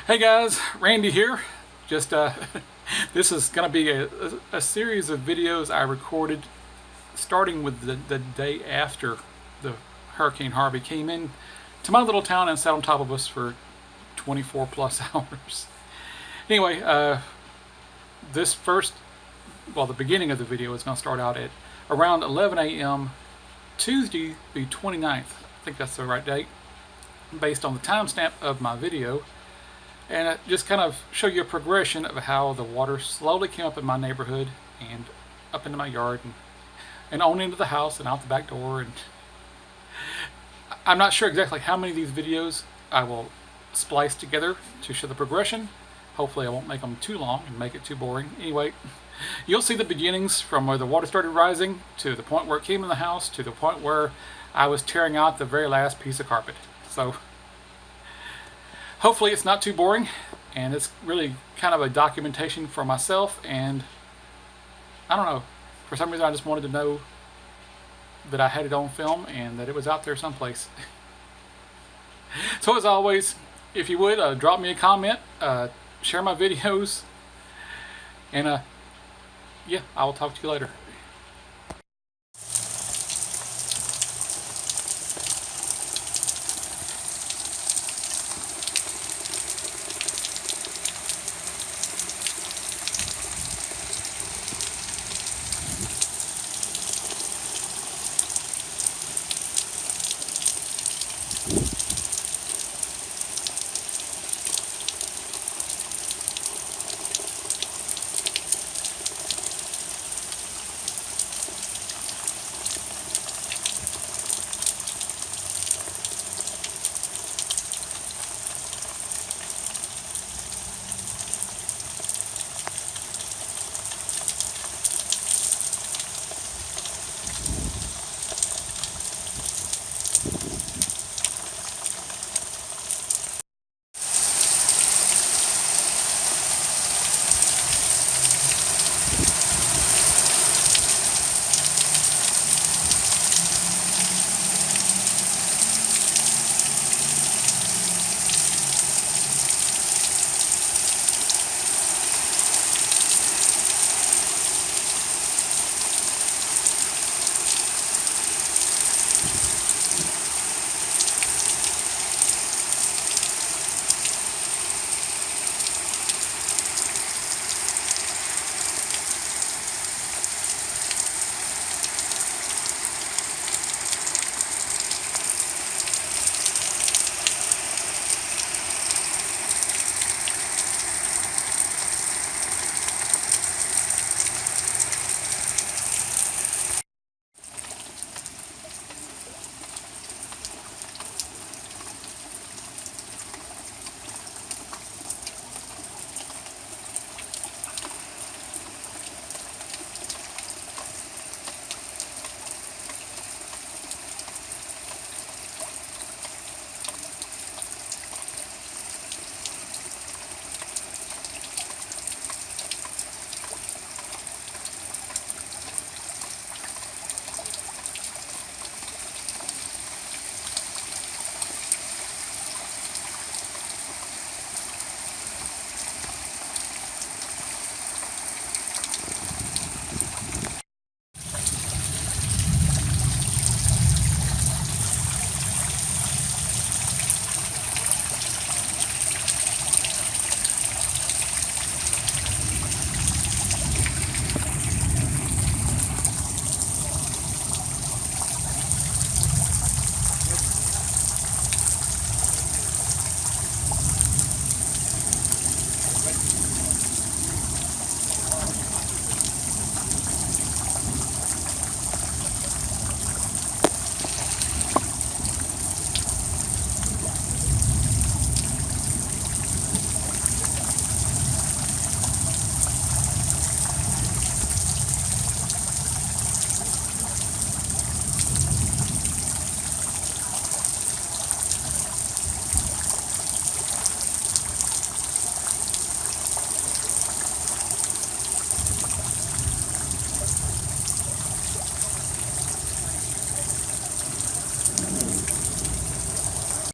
Hey guys, Randy here. Just this is going to be a series of videos I recorded starting with the day after the Hurricane Harvey came in to my little town and sat on top of us for 24 plus hours. Anyway, the beginning of the video is going to start out at around 11 a.m. Tuesday the 29th. I think that's the right date based on the timestamp of my video. And just kind of show you a progression of how the water slowly came up in my neighborhood and up into my yard and on into the house and out the back door. And I'm not sure exactly how many of these videos I will splice together to show the progression. Hopefully I won't make them too long and make it too boring. Anyway, you'll see the beginnings from where the water started rising to the point where it came in the house to the point where I was tearing out the very last piece of carpet. So hopefully it's not too boring, and it's really kind of a documentation for myself, and I don't know, for some reason I just wanted to know that I had it on film and that it was out there someplace. So as always, if you would, drop me a comment, share my videos, and yeah, I will talk to you later.